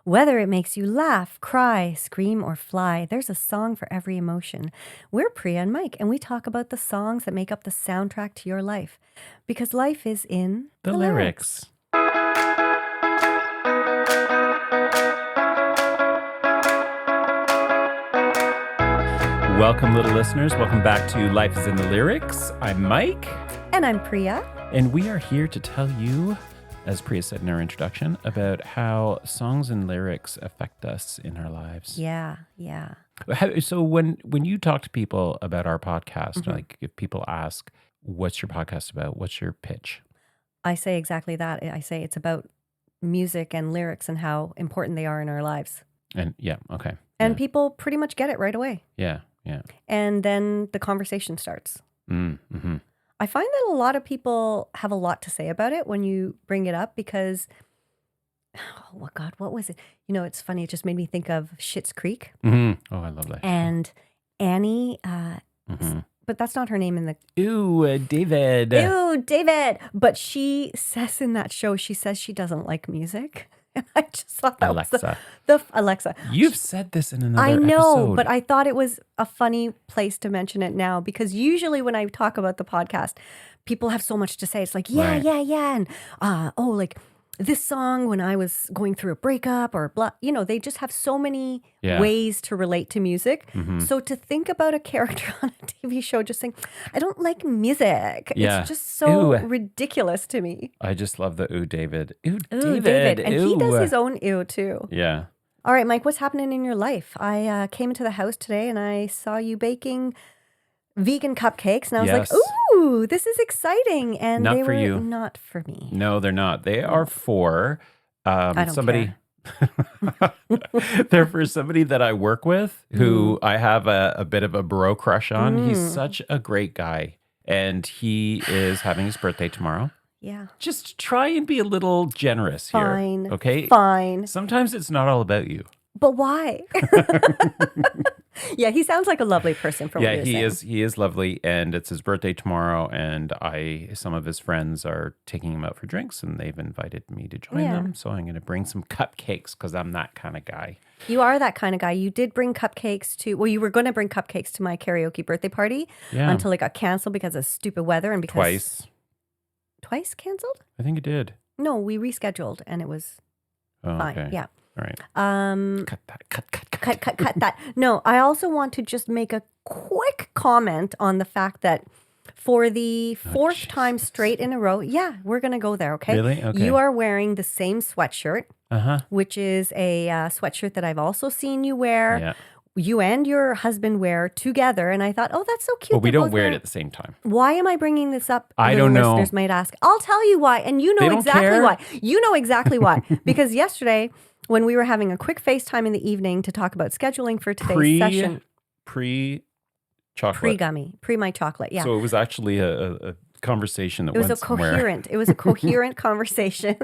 Whether it makes you laugh, cry, scream, or fly, there's a song for every emotion. We're Priya and Mike, and we talk about the songs that make up the soundtrack to your life. Because life is in the lyrics. Welcome, little listeners. Welcome back to Life is in the Lyrics. I'm Mike. And I'm Priya. And we are here to tell you, as Priya said in our introduction, about how songs and lyrics affect us in our lives. Yeah. So when you talk to people about our podcast, like if people ask, what's your podcast about? What's your pitch? I say exactly that. I say it's about music and lyrics and how important they are in our lives. And okay. And people pretty much get it right away. Yeah. And then the conversation starts. Mm-hmm. I find that a lot of people have a lot to say about it when you bring it up because, oh God, what was it? You know, it's funny. It just made me think of Schitt's Creek. Mm-hmm. Oh, I love that. And Annie, but that's not her name in the... David. Ew, David. But she says in that show, she says she doesn't like music. And I just thought that was the Alexa. You've said this in another I know, episode. but I thought it was a funny place to mention it now because usually when I talk about the podcast, people have so much to say. It's like, yeah. And, like this song when I was going through a breakup or blah, they just have so many ways to relate to music. Mm-hmm. So to think about a character on a TV show just saying, I don't like music. Yeah. It's just so ridiculous to me. I just love the David. David. And he does his own too. Yeah. All right, Mike, what's happening in your life? I came into the house today and I saw you baking vegan cupcakes. And I was like, ooh, this is exciting. And not they for were you. Not for me. No, they're not. They are for I don't somebody. care. They're for somebody that I work with who I have a bit of a bro crush on. He's such a great guy. And he is having his birthday tomorrow. Yeah. Just try and be a little generous Fine. here. Okay? Fine. Sometimes it's not all about you. But why? Yeah, he sounds like a lovely person from what you're saying. He is lovely, and it's his birthday tomorrow, and some of his friends are taking him out for drinks, and they've invited me to join them, so I'm going to bring some cupcakes because I'm that kind of guy. You are that kind of guy. You did bring cupcakes you were going to bring cupcakes to my karaoke birthday party until it got canceled because of stupid weather and because... Twice canceled? I think it did. No, we rescheduled, and it was fine. Okay. Yeah. All right. Cut that. No, I also want to just make a quick comment on the fact that for the fourth time straight in a row, we're going to go there, okay? Really? Okay. You are wearing the same sweatshirt, which is a sweatshirt that I've also seen you wear. Yeah. You and your husband wear together, and I thought, oh, that's so cute. Well, we don't wear it at the same time. Why am I bringing this up? I don't know. Listeners might ask. I'll tell you why, and you know exactly why. You know exactly why. Because yesterday, when we were having a quick FaceTime in the evening to talk about scheduling for today's session. Pre-chocolate. Pre-gummy. Pre-my chocolate, yeah. So it was actually a conversation that went somewhere. It was a coherent conversation.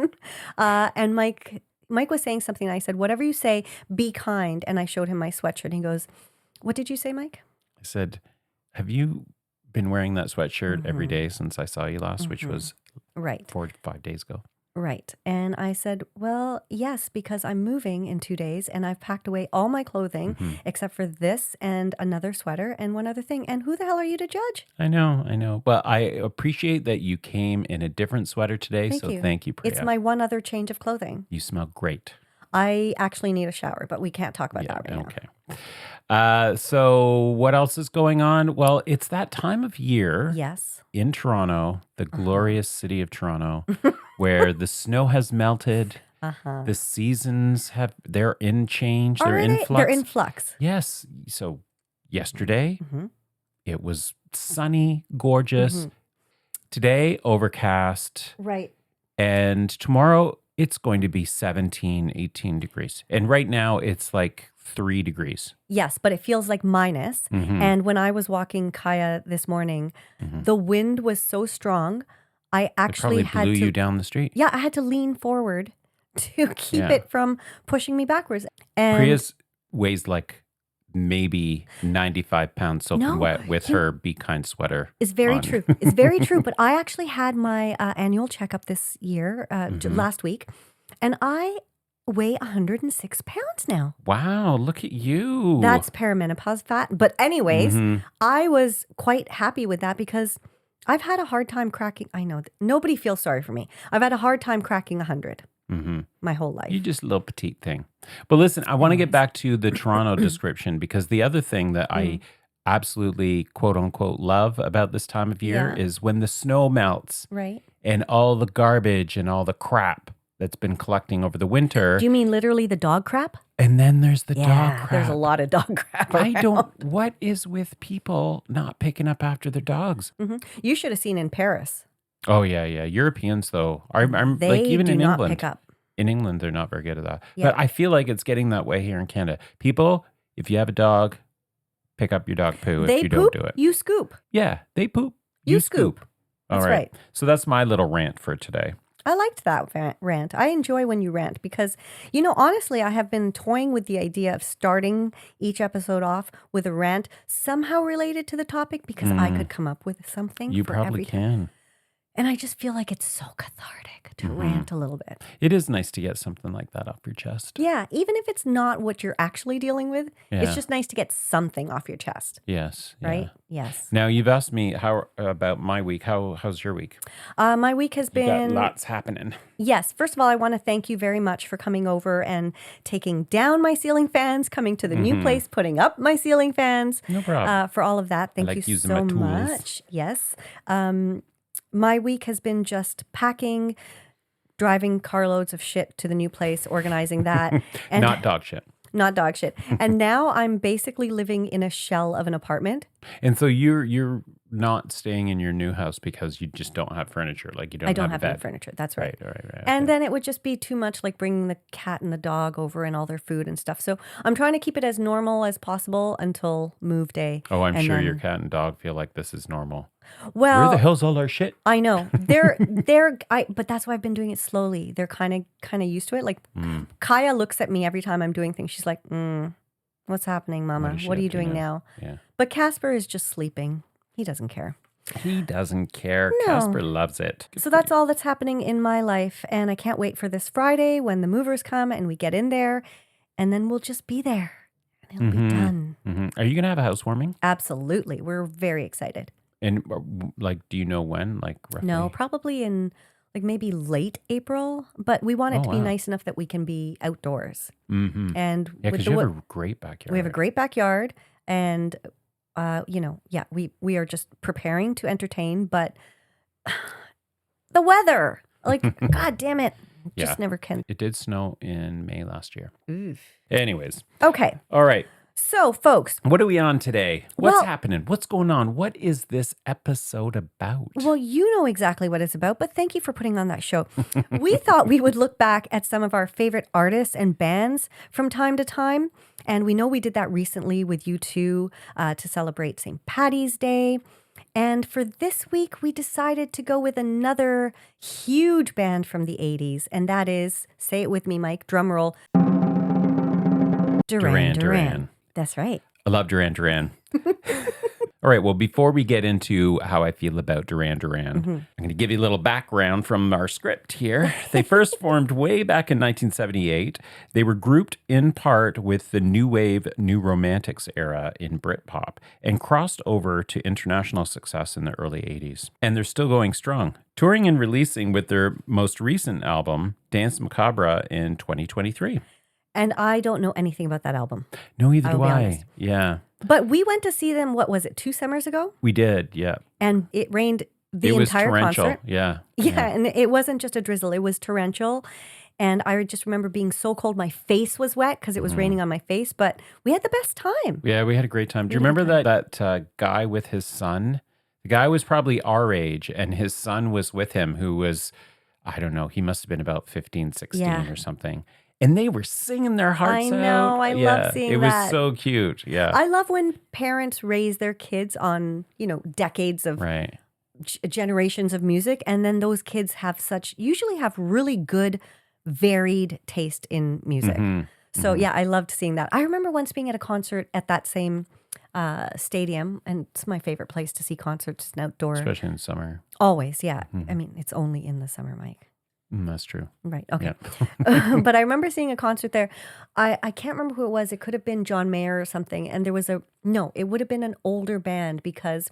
And Mike was saying something, and I said, whatever you say, be kind. And I showed him my sweatshirt, and he goes, what did you say, Mike? I said, have you been wearing that sweatshirt every day since I saw you last, which was 4 to 5 days ago? Right. And I said, well, yes, because I'm moving in 2 days, and I've packed away all my clothing except for this and another sweater and one other thing. And who the hell are you to judge? I know. But I appreciate that you came in a different sweater today. Thank you, Priya. It's my one other change of clothing. You smell great. I actually need a shower, but we can't talk about that right now. Okay. So what else is going on? Well, it's that time of year. Yes. In Toronto, the glorious city of Toronto, where the snow has melted. The seasons they're in change. They're in flux. They're in flux. Yes. So yesterday, it was sunny, gorgeous. Today, overcast. Right. And tomorrow, it's going to be 17, 18 degrees. And right now, it's like 3 degrees. Yes, but it feels like minus. And when I was walking Kaya this morning, the wind was so strong, I actually had to... blew you down the street. Yeah, I had to lean forward to keep it from pushing me backwards. And Priya's weighs like maybe 95 pounds soaking wet with her Be Kind sweater. It's very true. It's very true. But I actually had my annual checkup this year, last week, and I weigh 106 pounds now. Wow, look at you. That's perimenopause fat. But anyways, Mm-hmm. I was quite happy with that because I've had a hard time cracking. I know nobody feels sorry for me. I've had a hard time cracking 100 my whole life. You're just a little petite thing. But listen, I want to get Anyways. back to the Toronto description because the other thing that I absolutely quote unquote love about this time of year Yeah. is when the snow melts Right. and all the garbage and all the crap that's been collecting over the winter. Do you mean literally the dog crap? And then there's the dog crap. There's a lot of dog crap I don't, around. what is with people not picking up after their dogs? You should have seen in Paris. Oh, yeah, yeah. Europeans, though, I'm They like even do in not England. pick up. In England, they're not very good at that. Yeah. But I feel like it's getting that way here in Canada. People, if you have a dog, pick up your dog poo They if you poop, don't do it. you scoop. Yeah, they poop. You scoop. All That's right. So that's my little rant for today. I liked that rant. I enjoy when you rant because, honestly, I have been toying with the idea of starting each episode off with a rant somehow related to the topic because I could come up with something You for probably every time. can. And I just feel like it's so cathartic to rant a little bit. It is nice to get something like that off your chest. Yeah, even if it's not what you're actually dealing with, Yeah. it's just nice to get something off your chest, Yes. Yeah. right? Yes. Now, you've asked me how about my week. How's your week? My week has You got been lots happening. Yes. First of all, I want to thank you very much for coming over and taking down my ceiling fans, coming to the new place, putting up my ceiling fans. No problem. For all of that. Thank like you using so my tools. much. Yes. My week has been just packing, driving carloads of shit to the new place, organizing that. And Not dog shit. not dog shit. And now I'm basically living in a shell of an apartment. And so you're not staying in your new house because you just don't have furniture. Like you don't I don't have have a any bed. furniture. That's right. Right. And okay. then it would just be too much like bringing the cat and the dog over and all their food and stuff. So I'm trying to keep it as normal as possible until move day. Oh, I'm And sure then- your cat and dog feel like this is normal. Well, Where the hell's all our shit? I know but that's why I've been doing it slowly. They're kind of used to it. Like Kaya looks at me every time I'm doing things. She's like, what's happening, Mama? What is she What are you up to doing now? now? Yeah. But Casper is just sleeping. He doesn't care. He doesn't care. No. Casper loves it. So that's all that's happening in my life. And I can't wait for this Friday when the movers come and we get in there. And then we'll just be there. And it'll be done. Are you going to have a housewarming? Absolutely. We're very excited. And like, do you know when? Like roughly? No, probably in like maybe late April. But we want it Oh, to be wow. nice enough that we can be outdoors. Mm-hmm. And Yeah, with because you have a great backyard. we have a great backyard. And, we are just preparing to entertain. But the weather, like, God damn it. Just Yeah. never can. It did snow in May last year. Anyways. Okay. All right. So, folks, What are we on today? What's Well- happening? What's going on? What is this episode about? well, you know exactly what it's about, but thank you for putting on that show. We thought we would look back at some of our favorite artists and bands from time to time. And we know we did that recently with you two to celebrate St. Paddy's Day. And for this week, we decided to go with another huge band from the 80s. And that is, say it with me, Mike, drum roll, Duran. That's right. I love Duran. All right. Well, before we get into how I feel about Duran, I'm going to give you a little background from our script here. They first formed way back in 1978. They were grouped in part with the new wave, new romantics era in Britpop and crossed over to international success in the early 80s. And they're still going strong, touring and releasing with their most recent album, Dance Macabre, in 2023. And I don't know anything about that album. No, either I'll do be I. honest. Yeah, But we went to see them, what was it, 2 summers ago? we did. Yeah. And it rained the It was entire torrential. concert. Yeah. Yeah, and it wasn't just a drizzle, it was torrential. And I just remember being so cold, my face was wet because it was raining on my face, but we had the best time. Yeah, we had a great time. Do you We had a remember good that guy with his son? The guy was probably our age, and his son was with him, who was, I don't know, he must have been about 15, 16 Yeah. or something. And they were singing their hearts out. I know, I love seeing it was that. so cute. Yeah. I love when parents raise their kids on, decades of Right. generations of music, and then those kids usually have really good, varied taste in music. So yeah, I loved seeing that. I remember once being at a concert at that same stadium, and it's my favorite place to see concerts, an outdoor. Especially in summer. Always, yeah. I mean, it's only in the summer, Mike. That's true. Right. Okay. Yeah. But I remember seeing a concert there. I can't remember who it was. It could have been John Mayer or something. And there was no, it would have been an older band because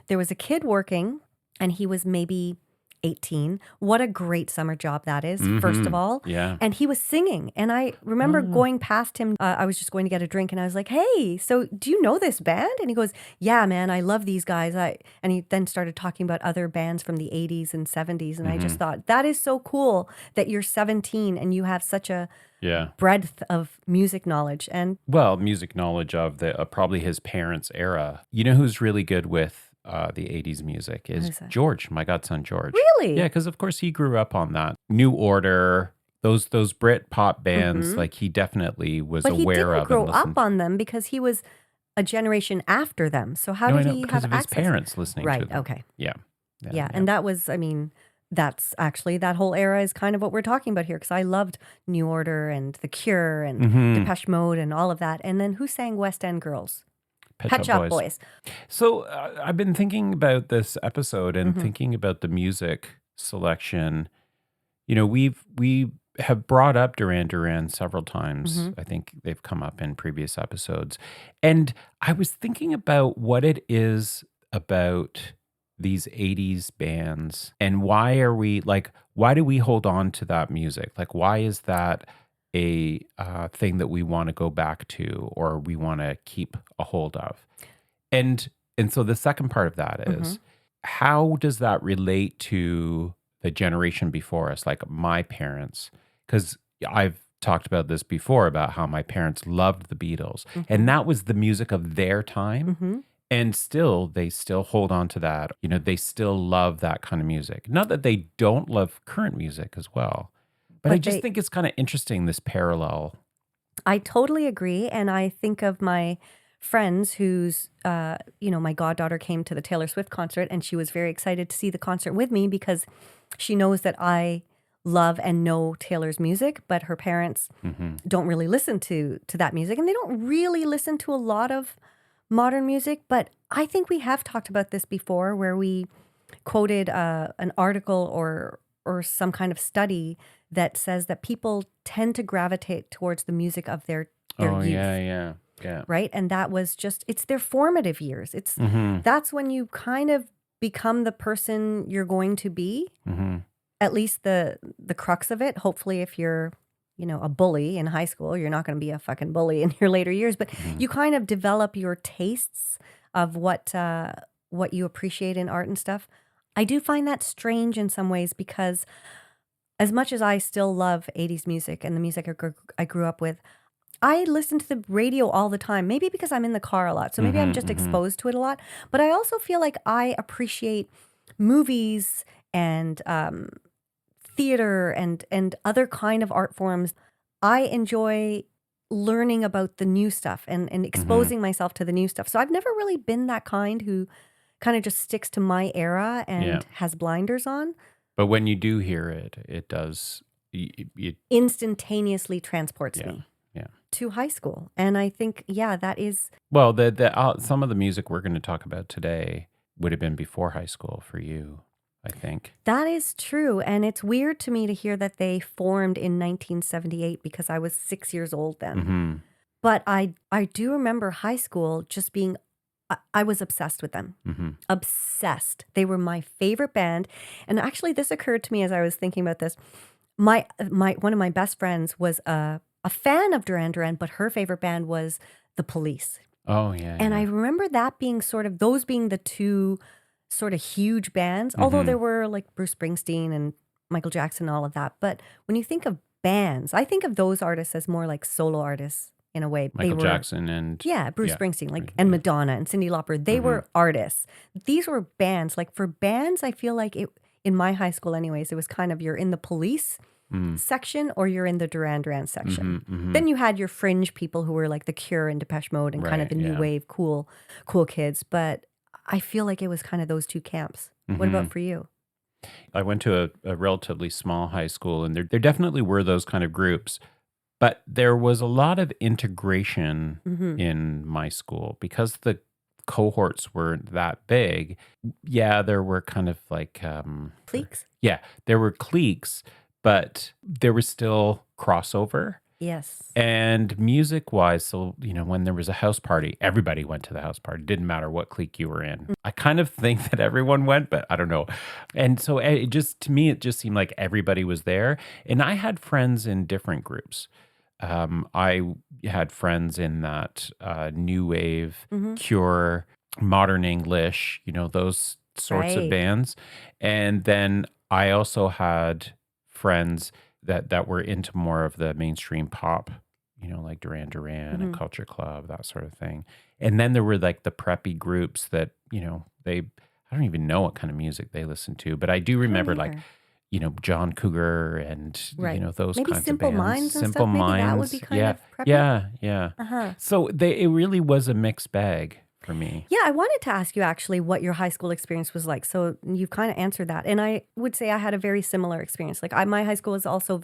there was a kid working and he was maybe 18. What a great summer job that is, first of all. Yeah. And he was singing. And I remember going past him. I was just going to get a drink and I was like, hey, so do you know this band? And he goes, yeah, man, I love these guys. And he then started talking about other bands from the 80s and 70s. And I just thought, that is so cool that you're 17 and you have such a breadth of music knowledge. And well, music knowledge of the probably his parents' era. You know who's really good with the 80s music is George, my godson George. Really? Yeah, because of course he grew up on that. New Order, those Brit pop bands, like he definitely was aware of. But he didn't and grow listened. up on them because he was a generation after them. So how did he because have of his access? parents listening to Right, them. okay. Yeah. Yeah, and that was, I mean, that's actually, that whole era is kind of what we're talking about here because I loved New Order and The Cure and Depeche Mode and all of that. And then who sang West End Girls? Pet Shop Boys. So I've been thinking about this episode and thinking about the music selection. You know, we have brought up Duran Duran several times. I think they've come up in previous episodes. And I was thinking about what it is about these 80s bands and why do we hold on to that music? Like, why is that a thing that we want to go back to or we want to keep a hold of? And so the second part of that is how does that relate to the generation before us, like my parents? Because I've talked about this before about how my parents loved the Beatles and that was the music of their time. And they still hold on to that. You know, they still love that kind of music. Not that they don't love current music as well. But I just think it's kind of interesting, this parallel. I totally agree. And I think of my friends whose, my goddaughter came to the Taylor Swift concert and she was very excited to see the concert with me because she knows that I love and know Taylor's music, but her parents don't really listen to that music. And they don't really listen to a lot of modern music. But I think we have talked about this before where we quoted an article or some kind of study that says that people tend to gravitate towards the music of their youth. Yeah. Right. And that was it's their formative years. That's when you kind of become the person you're going to be, at least the crux of it. Hopefully, if you're, a bully in high school, you're not going to be a fucking bully in your later years, but you kind of develop your tastes of what you appreciate in art and stuff. I do find that strange in some ways because as much as I still love 80s music and the music I grew up with, I listen to the radio all the time, maybe because I'm in the car a lot. So maybe I'm just exposed to it a lot. But I also feel like I appreciate movies and theater and other kind of art forms. I enjoy learning about the new stuff and exposing myself to the new stuff. So I've never really been that kind who kind of just sticks to my era and has blinders on. But when you do hear it, it does it instantaneously transports me to high school. And I think, that is... Well, some of the music we're going to talk about today would have been before high school for you, I think. That is true. And it's weird to me to hear that they formed in 1978 because I was 6 years old then. But I do remember high school just being... I was obsessed with them. Obsessed. They were my favorite band. And actually, this occurred to me as I was thinking about this. One of my best friends was a fan of Duran Duran, but her favorite band was The Police. Oh, yeah. And I remember that being those being the two sort of huge bands, although there were like Bruce Springsteen and Michael Jackson and all of that. But when you think of bands, I think of those artists as more like solo artists. In a way, Michael Jackson and Bruce Springsteen, and Madonna and Cyndi Lauper, they were artists. These were bands. Like for bands, I feel like in my high school, anyways, it was kind of you're in the Police section or you're in the Duran Duran section. Then you had your fringe people who were like the Cure and Depeche Mode and kind of the new wave cool kids. But I feel like it was kind of those two camps. What about for you? I went to a relatively small high school, and there definitely were those kind of groups. But there was a lot of integration in my school because the cohorts weren't that big. Yeah, there were kind of like... cliques? Yeah, there were cliques, but there was still crossover. Yes. And music wise, so, when there was a house party, everybody went to the house party. Didn't matter what clique you were in. I kind of think that everyone went, but I don't know. And so to me, it just seemed like everybody was there. And I had friends in different groups. I had friends in that new wave, Mm-hmm. Cure, modern English, those sorts of Right. bands. And then I also had friends that were into more of the mainstream pop, like Duran Duran and Mm-hmm. Culture Club, that sort of thing. And then there were like the preppy groups that, I don't even know what kind of music they listened to, but I do I don't remember like, either. John Cougar and, Right. those Maybe kinds of Simple bands. Minds and Simple stuff. Maybe that would be Minds. kind Yeah. of preppy. Yeah. Yeah. Uh-huh. So it really was a mixed bag for me. Yeah, I wanted to ask you actually what your high school experience was like. So you've kind of answered that. And I would say I had a very similar experience. Like my high school was also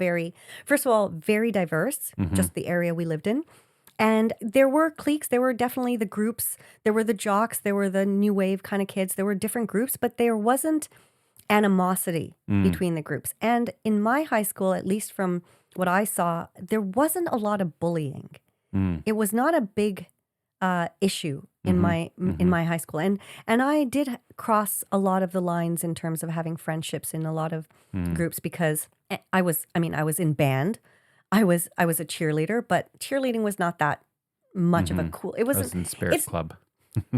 first of all, very diverse, Mm-hmm. just the area we lived in. And there were cliques, there were definitely the groups, there were the jocks, there were the new wave kind of kids, there were different groups, but there wasn't animosity between the groups. And in my high school, at least from what I saw, there wasn't a lot of bullying. Mm. It was not a big issue in Mm-hmm. my high school, and I did cross a lot of the lines in terms of having friendships in a lot of groups because I was in band. I was a cheerleader, but cheerleading was not that much of a cool. It I was wasn't. in Spirit It's Club.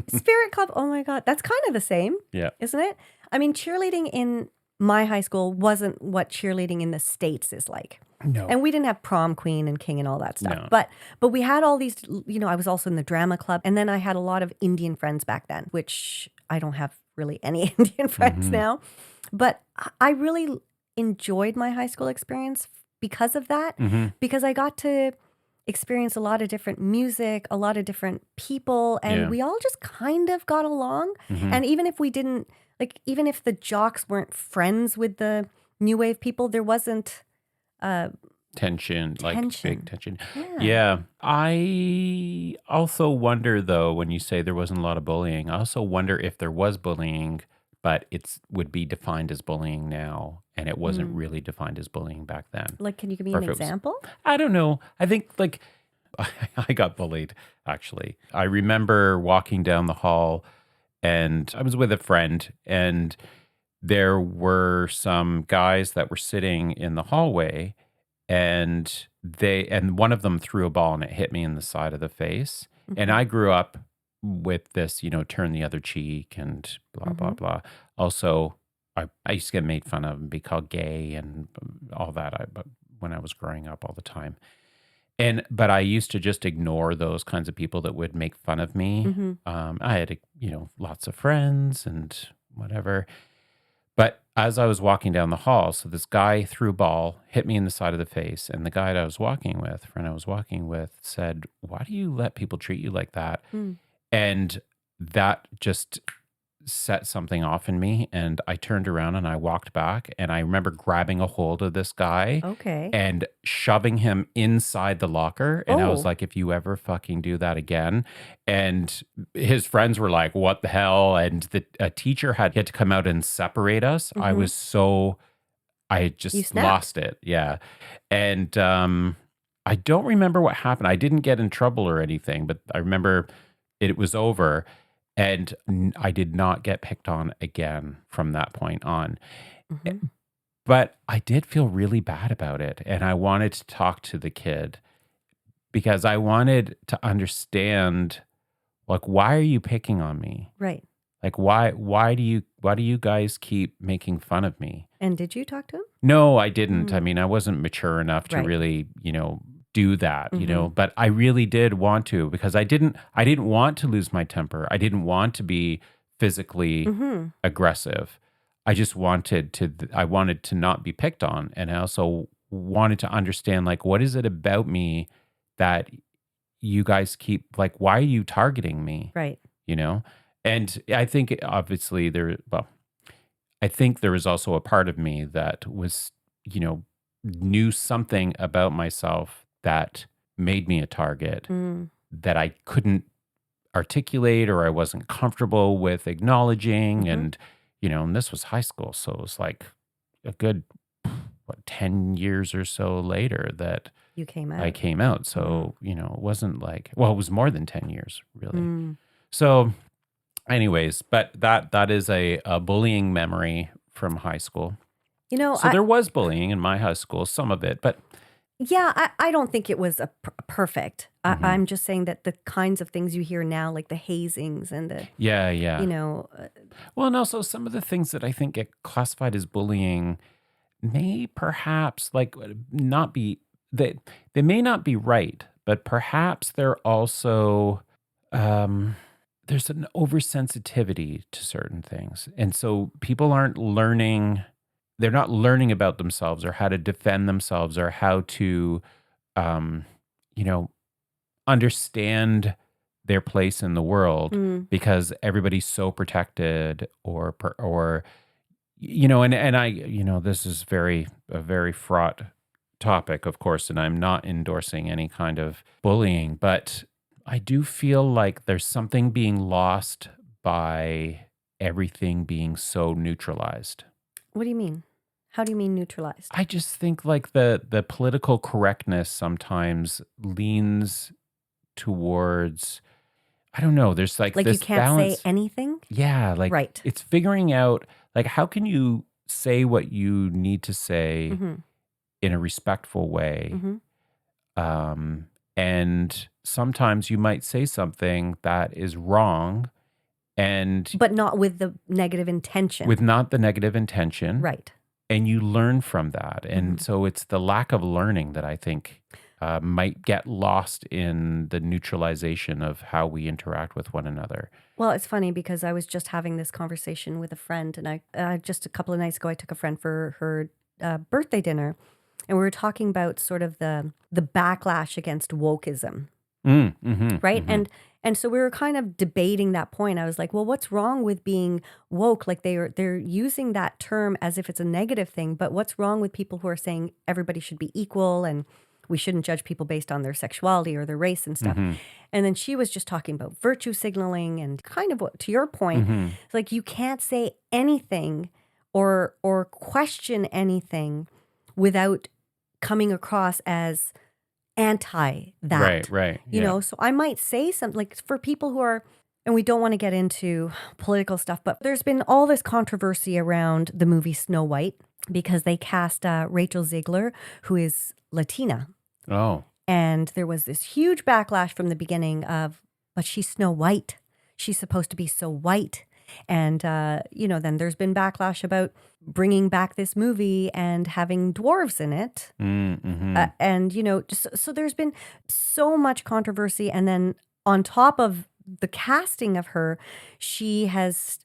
Spirit Club. Oh my God, that's kind of the same, Yeah. isn't it? I mean, cheerleading in my high school wasn't what cheerleading in the States is like. No. And we didn't have prom queen and king and all that stuff. No. But we had all these, I was also in the drama club. And then I had a lot of Indian friends back then, which I don't have really any Indian friends now. But I really enjoyed my high school experience because of that, because I got to experience a lot of different music, a lot of different people, and Yeah. we all just kind of got along. And even if we didn't, like, even if the jocks weren't friends with the new wave people, there wasn't Tension, like big tension. tension. Yeah. Yeah. I also wonder, though, when you say there wasn't a lot of bullying, I also wonder if there was bullying, but it would be defined as bullying now, and it wasn't really defined as bullying back then. Like, can you give me Or an if it was- example? I don't know. I think like I got bullied, actually. I remember walking down the hall and I was with a friend, and there were some guys that were sitting in the hallway, and one of them threw a ball and it hit me in the side of the face. And I grew up with this, turn the other cheek and blah blah blah. Also, I used to get made fun of and be called gay and all that. But when I was growing up all the time. But I used to just ignore those kinds of people that would make fun of me. I had, lots of friends and whatever. But as I was walking down the hall, so this guy threw a ball, hit me in the side of the face, and the guy that I was walking with, friend I was walking with, said, "Why do you let people treat you like that?" And that just set something off in me, and I turned around and I walked back, and I remember grabbing a hold of this guy Okay. and shoving him inside the locker. And I was Oh. like, if you ever fucking do that again. And his friends were like, what the hell? And a teacher had to come out and separate us. I You just snapped. lost it. Yeah. And I don't remember what happened. I didn't get in trouble or anything, but I remember it was over. And I did not get picked on again from that point on. But I did feel really bad about it. And I wanted to talk to the kid because I wanted to understand, like, why are you picking on me? Right. Like, why do you guys keep making fun of me? And did you talk to him? No, I didn't. I mean, I wasn't mature enough to Right. really, do that, but I really did want to, because I didn't want to lose my temper. I didn't want to be physically aggressive. I just wanted to not be picked on. And I also wanted to understand, like, what is it about me that you guys keep, like, why are you targeting me? Right. And I think obviously I think there was also a part of me that was, knew something about myself that made me a target that I couldn't articulate or I wasn't comfortable with acknowledging. And, and this was high school. So it was like a good 10 years or so later that You came I out. came out. So, it wasn't like, well, it was more than 10 years, really. Mm. So, anyways, but that is a bullying memory from high school. So I there was bullying in my high school, some of it, but yeah, I don't think it was a perfect. mhm. I'm just saying that the kinds of things you hear now, like the hazings and the, Yeah, you yeah. know, Well, and also some of the things that I think get classified as bullying may perhaps not be they may not be right, but perhaps they're also um there's an oversensitivity to certain things. And so people aren't learning they're not learning about themselves or how to defend themselves or how to um you know understand their place in the world mm, because everybody's so protected or and I this is a very fraught topic, of course, and I'm not endorsing any kind of bullying, but I do feel like there's something being lost by everything being so neutralized. what do you mean? How do you mean neutralized? I just think like the political correctness sometimes leans towards, I don't know, there's like Like you this can't say balance. anything? Yeah, like Right. it's figuring out like how can you say what you need to say Mm-hmm. in a respectful way. Mm-hmm. And sometimes you might say something that is wrong and But not with the negative intention. with not the negative intention, Right. and you learn from that. Mm-hmm. And so it's the lack of learning that I think might get lost in the neutralization of how we interact with one another. Well, it's funny because I was just having this conversation with a friend, and I just a couple of nights ago I took a friend for her birthday dinner, and we were talking about sort of the backlash against wokeism, right? Mm-hmm. And so we were kind of debating that point. I was like, well, what's wrong with being woke? Like they're using that term as if it's a negative thing, but what's wrong with people who are saying everybody should be equal and we shouldn't judge people based on their sexuality or their race and stuff? Mm-hmm. And then she was just talking about virtue signaling and kind of what to your point, Mm-hmm. it's like you can't say anything or question anything without coming across as anti Right, that. right. Yeah. So I might say something like for people who are, and we don't want to get into political stuff, but there's been all this controversy around the movie Snow White because they cast Rachel Ziegler, who is Latina. Oh. And there was this huge backlash from the beginning of, but she's Snow White. She's supposed to be so white. And, then there's been backlash about bringing back this movie and having dwarves in it. Mm-hmm. And, so there's been so much controversy. And then on top of the casting of her, she has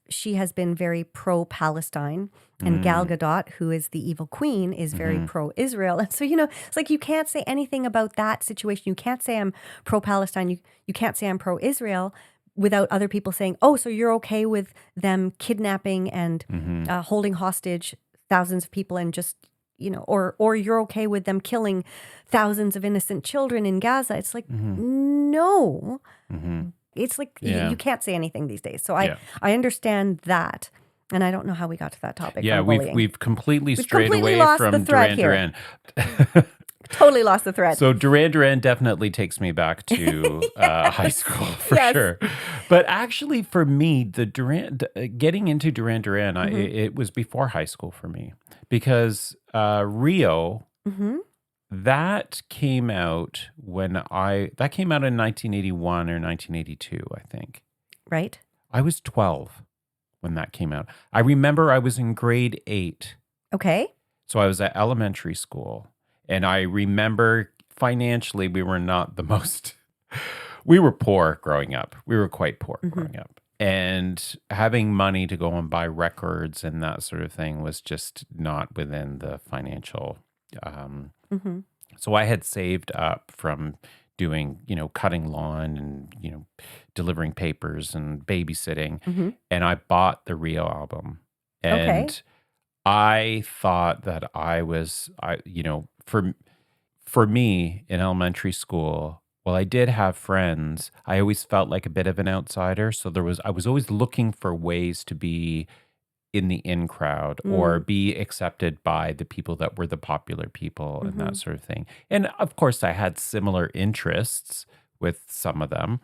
been very pro-Palestine. And Gal Gadot, who is the evil queen, is very pro-Israel. And so, it's like you can't say anything about that situation. You can't say I'm pro-Palestine. You can't say I'm pro-Israel without other people saying, oh, so you're okay with them kidnapping and holding hostage thousands of people and just, or you're okay with them killing thousands of innocent children in Gaza. It's like, no. It's like Yeah. you can't say anything these days. So Yeah. I understand that. And I don't know how we got to that topic. Yeah, from we've bullying. we've completely We've strayed completely away lost from the thread Duran here. Duran. Totally lost the thread. So Duran definitely takes me back to high school for Yes. sure. But actually, for me, getting into Duran, it was before high school for me because Rio. Mm-hmm. That came out that came out in 1981 or 1982, I think. Right. I was 12 when that came out. I remember I was in grade 8. Okay. So I was at elementary school. And I remember financially, we were not the most, we were poor growing up. We were quite poor growing up. And having money to go and buy records and that sort of thing was just not within the financial. So I had saved up from doing, cutting lawn and, delivering papers and babysitting. And I bought the Rio album. And Okay. I thought that for me in elementary school, well, I did have friends. I always felt like a bit of an outsider. So I was always looking for ways to be in the in crowd or be accepted by the people that were the popular people and that sort of thing. And of course, I had similar interests with some of them.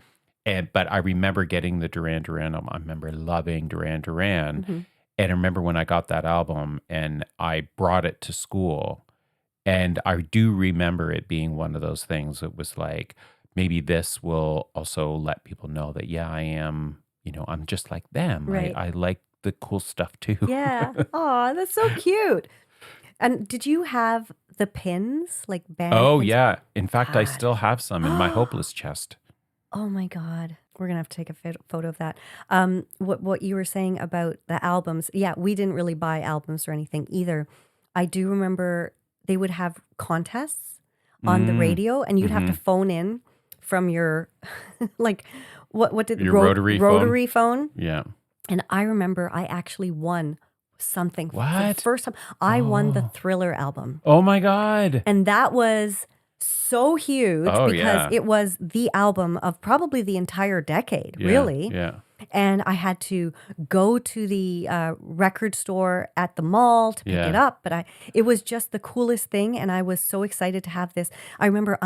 But I remember getting the Duran Duran album. I remember loving Duran Duran. And I remember when I got that album and I brought it to school. And I do remember it being one of those things. It was like, maybe this will also let people know that, yeah, I am, I'm just like them. Right. I like the cool stuff too. Yeah. Oh, that's so cute. And did you have the pins, like band Oh, pins? yeah. In fact, I God. still have some in my hopeless chest. Oh my God. We're gonna have to take a photo of that. What you were saying about the albums? Yeah, we didn't really buy albums or anything either. I do remember they would have contests on the radio, and you'd have to phone in from your like what did Your rotary phone? Yeah. And I remember I actually won something for What? the first time. I won the Thriller album. Oh my God. And that was so huge because yeah. it was the album of probably the entire decade, Yeah, really. Yeah. And I had to go to the record store at the mall to pick it up. But it was just the coolest thing. And I was so excited to have this. I remember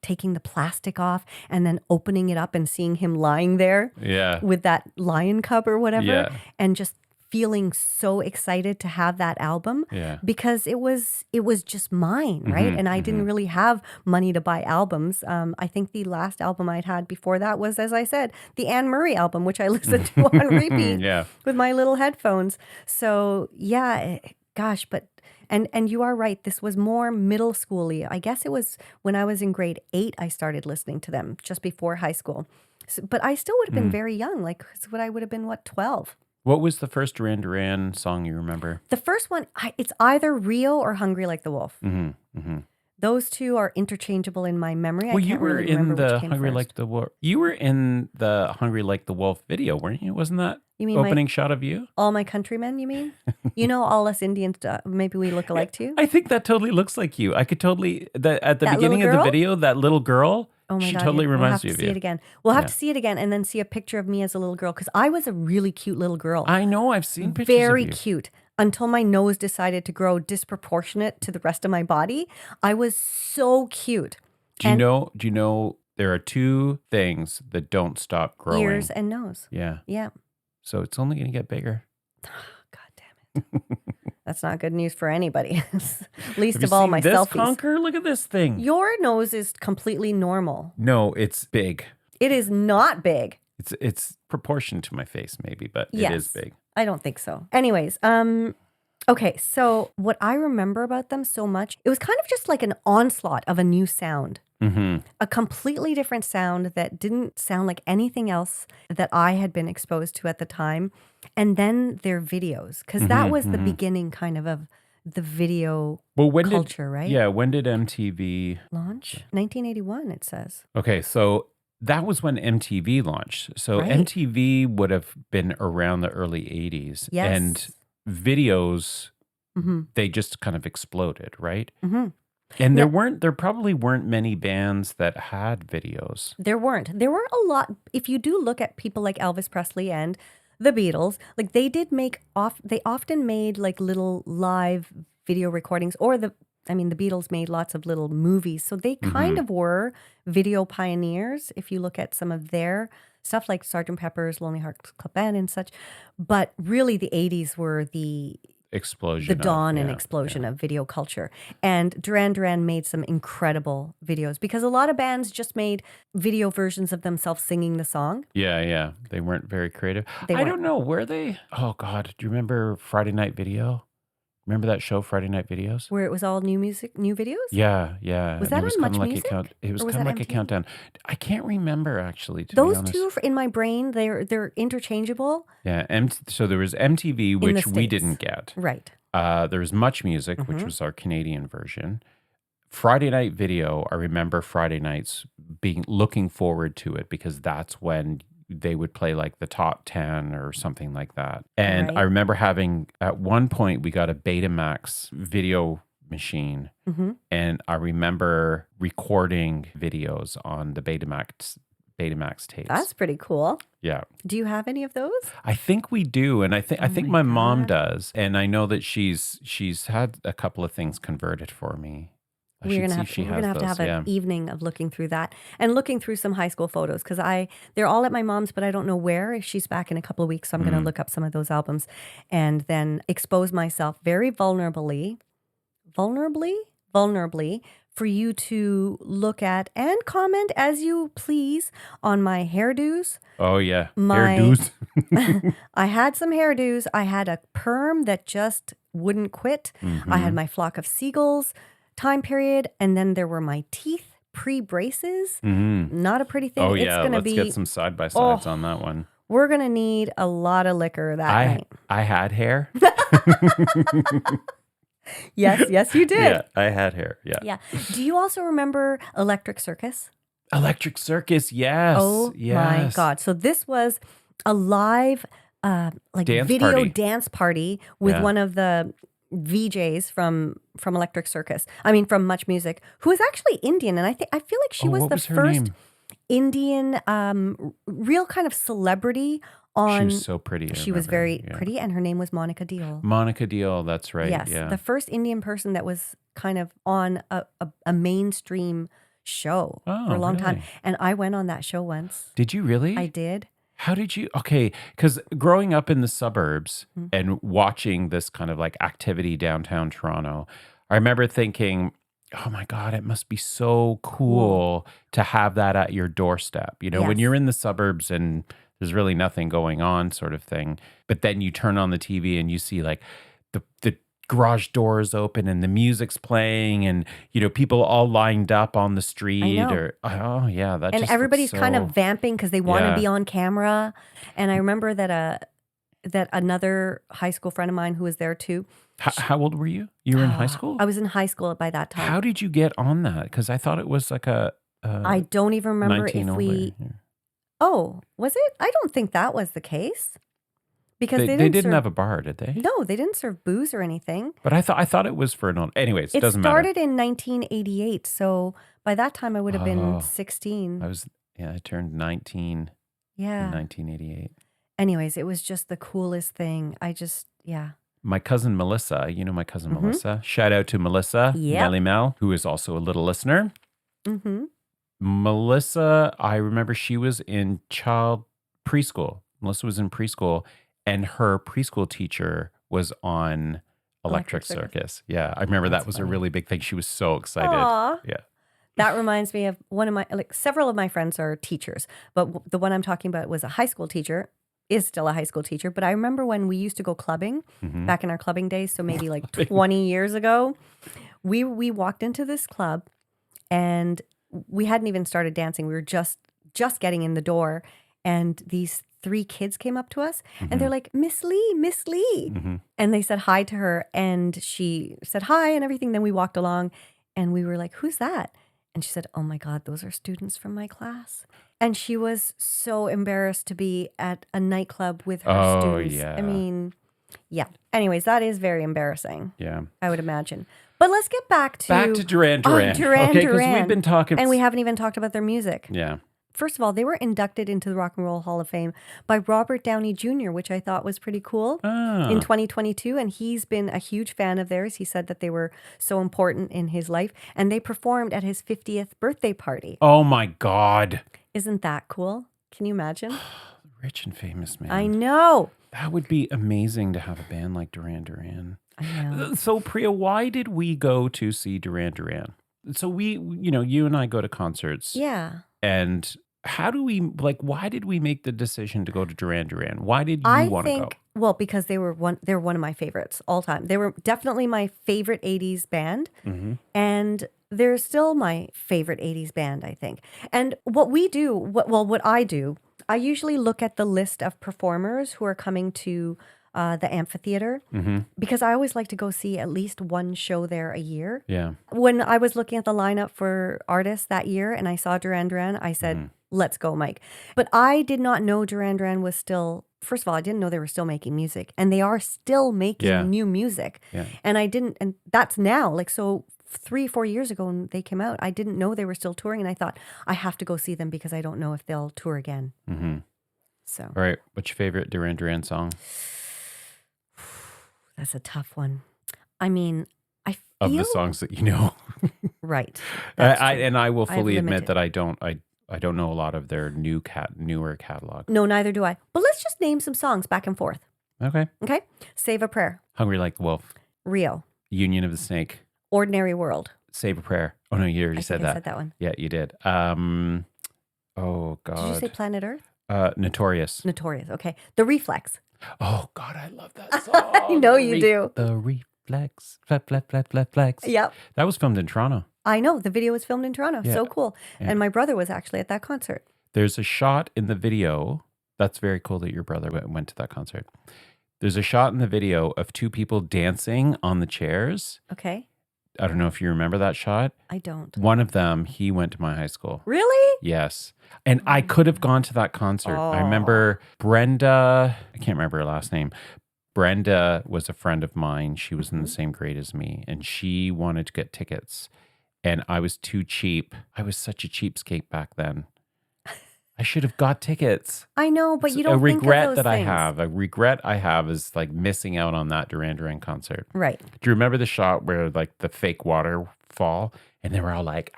taking the plastic off and then opening it up and seeing him lying there with that lion cub or whatever. And just feeling so excited to have that album because it was just mine, right? And I didn't really have money to buy albums. I think the last album I'd had before that was, as I said, the Anne Murray album, which I listened to on repeat with my little headphones. So yeah, gosh, but and you are right. This was more middle schooly. I guess it was when I was in grade 8 I started listening to them, just before high school. So, but I still would have been very young. Like, I would have been 12. What was the first Duran Duran song you remember? The first one, it's either Rio or Hungry Like the Wolf. Those two are interchangeable in my memory. Well, you were in the Hungry Like the Wolf. You were in the Hungry Like the Wolf video, weren't you? Wasn't that opening shot of you? All My Countrymen, you mean? All us Indians, maybe we look alike too? I think that totally looks like you. I could totally, at the beginning of the video, that little girl, oh my she God, totally reminds me of you. We'll have to see it again. We'll have to see it again and then see a picture of me as a little girl because I was a really cute little girl. I know, I've seen pictures Very of you. Cute. Until my nose decided to grow disproportionate to the rest of my body. I was so cute. Do you know there are two things that don't stop growing? Ears and nose. Yeah. Yeah. So it's only going to get bigger. God damn it. That's not good news for anybody. Least Have of you all seen my this selfies. conker? Look at this thing. Your nose is completely normal. No, it's big. It is not big. It's proportioned to my face, maybe, but Yes. it is big. I don't think so. Anyways, okay, so what I remember about them so much, it was kind of just like an onslaught of a new sound. A completely different sound that didn't sound like anything else that I had been exposed to at the time. And then their videos, because that was the beginning kind of the video culture, right? Yeah, when did MTV launch? 1981, it says. Okay, so that was when MTV launched. So Right. MTV would have been around the early 80s. Yes. And videos, they just kind of exploded, right? And there probably weren't many bands that had videos. There weren't. There were a lot. If you do look at people like Elvis Presley and the Beatles, like they did they often made like little live video recordings, or the Beatles made lots of little movies. So they kind of were video pioneers if you look at some of their stuff like Sgt. Pepper's Lonely Hearts Club Band and such. But really the 80s were the dawn and explosion of video culture. And Duran Duran made some incredible videos because a lot of bands just made video versions of themselves singing the song. Yeah. They weren't very creative. They I weren't. don't know. Were they? Oh, God. Do you remember Friday Night Video? Remember that show, Friday Night Videos? Where it was all new music, new videos? Yeah. Was And that it was on kinda Much like Music? It was Or was kind of that like a MTV? countdown. I can't remember, actually, to be Those honest. two in my brain, they're interchangeable. Yeah. So there was MTV, the which we States. didn't get. Right. There was Much Music, which was our Canadian version. Friday Night Video, I remember Friday nights looking forward to it because that's when they would play like the top 10 or something like that. And Right. I remember having, at one point, we got a Betamax video machine. And I remember recording videos on the Betamax Betamax tapes. That's pretty cool. Yeah. Do you have any of those? I think we do, and I think my my mom God. does, and I know that she's had a couple of things converted for me. I should see if she We're has gonna have to those. have Yeah. an evening of looking through that and looking through some high school photos because they're all at my mom's, but I don't know where. She's back in a couple of weeks, so I'm gonna look up some of those albums and then expose myself very vulnerably for you to look at and comment as you please on my hairdos. Oh yeah. My- Hairdos. I had some hairdos. I had a perm that just wouldn't quit. I had my flock of seagulls time period, and then there were my teeth pre-braces. Not a pretty thing. Oh It's yeah. gonna Let's be. get some side by sides on that one. We're gonna need a lot of liquor that night. I had hair. Yes, you did. Yeah, I had hair. Yeah. Yeah. Do you also remember Electric Circus? Electric Circus. Yes. Oh my yes. God. So this was a live Dance video party. dance party with Yeah. one of the VJs from Electric Circus. I mean, from Much Music, who is actually Indian, and I feel like she was what the was her first name? Indian real kind of celebrity She on. was so pretty. I She was remember. very Yeah. pretty, and her name was Monica Deol. Monica Deol. That's right. Yes, Yeah. the first Indian person that was kind of on a mainstream show for a Oh, long time. really? And I went on that show once. Did you really? I did. How did you? Okay, because growing up in the suburbs Mm-hmm. and watching this kind of like activity downtown Toronto, I remember thinking, oh my God, it must be so cool to have that at your doorstep. You know, when Yes. you're in the suburbs and there's really nothing going on, sort of thing. But then you turn on the TV and you see like the garage doors open and the music's playing and, you know, people all lined up on the street know. or, oh yeah, that And just everybody's looks kind so- of vamping because they want to Yeah. be on camera. And I remember that that another high school friend of mine who was there too. How old were you? You were in high school? I was in high school by that time. How did you get on that? Because I thought it was like a I don't even remember 19 if over. we. Yeah. Oh, was it? I don't think that was the case because They, they they didn't didn't serve, have a bar, did they? No, they didn't serve booze or anything. But I thought it was for an. Anyways, it It doesn't started in 1988, so by that time I would have Oh. been 16. matter. I turned 19 in Yeah. 1988. Anyways, it was just the coolest thing. Yeah. My cousin Melissa, you know my cousin Melissa. Shout out to Melissa, Yep. Melly Mel, who is also a little listener. Mm-hmm. Melissa, I remember she was in preschool. Melissa was in preschool, and her preschool teacher was on Electric Electric Circus. Circus. Yeah, I remember That's that was funny. a really big thing. She was so excited. Aw. Yeah. That reminds me of one of my, several of my friends are teachers, but the one I'm talking about was a high school teacher, is still a high school teacher. But I remember when we used to go clubbing Mhm. back in our clubbing days, so maybe like 20 years ago, we walked into this club and we hadn't even started dancing. We were just getting in the door, and these 3 kids came up to us and they're like, Miss Lee. Mhm. And they said hi to her, and she said hi and everything. Then we walked along and we were like, who's that? And she said, oh my God, those are students from my class. And she was so embarrassed to be at a nightclub with her Oh, students. yeah. I mean, yeah. Anyways, that is very embarrassing, Yeah. I would imagine. But let's get back to Duran Oh, Duran. Duran Okay, because Duran. we've been talking. And we haven't even talked about their music. Yeah. First of all, they were inducted into the Rock and Roll Hall of Fame by Robert Downey Jr., which I thought was pretty cool. Ah. In 2022, and he's been a huge fan of theirs. He said that they were so important in his life, and they performed at his 50th birthday party. Oh my God. Isn't that cool? Can you imagine? Rich and famous man. I know. That would be amazing to have a band like Duran Duran. I know. So Priya, why did we go to see Duran Duran? So you and I go to concerts. Yeah. And how do we why did we make the decision to go to Duran Duran? Why did you I want to go? think, well, because they're one of my favorites all time. They were definitely my favorite 80s band. Mhm. And they're still my favorite 80s band, I think. And what we do, what I do, I usually look at the list of performers who are coming to the amphitheater because I always like to go see at least one show there a year. Yeah. When I was looking at the lineup for artists that year and I saw Duran Duran, I said, let's go, Mike. But I did not know Duran Duran was still, first of all, I didn't know they were still making music, and they are still making Yeah. new music. Yeah. And I didn't, and that's now, so 3-4 years ago when they came out. I didn't know they were still touring, and I thought, I have to go see them because I don't know if they'll tour again. Mm-hmm. So, All right. What's your favorite Duran Duran song? that's a tough one. I mean, I feel... Of the songs that you know. Right. That's true. And I will fully admit limited. that I don't know a lot of their newer catalog. No, neither do I. But let's just name some songs back and forth. Okay. Okay? Save a Prayer. Hungry Like the Wolf. Rio. Union of the Snake. Ordinary World. Save a Prayer. Oh no, you already said that. I said that one. Yeah, you did. Oh God. Did you say Planet Earth? Notorious. Notorious. Okay. The Reflex. Oh God, I love that song. I know you do. The Reflex. Flex. Yep. That was filmed in Toronto. I know. The video was filmed in Toronto. Yeah. So cool. Yeah. And my brother was actually at that concert. There's a shot in the video. That's very cool that your brother went to that concert. There's a shot in the video of two people dancing on the chairs. Okay. I don't know if you remember that shot. I don't. One of them, he went to my high school. Really? Yes. And I could have gone to that concert. I remember Brenda, I can't remember her last name. Brenda was a friend of mine. She was in the same grade as me, and she wanted to get tickets. And I was too cheap. I was such a cheapskate back then. I should have got tickets. I know, but you don't a think regret of those that things. I have. A regret I have is like missing out on that Duran Duran concert. Right. Do you remember the shot where like the fake waterfall and they were all like,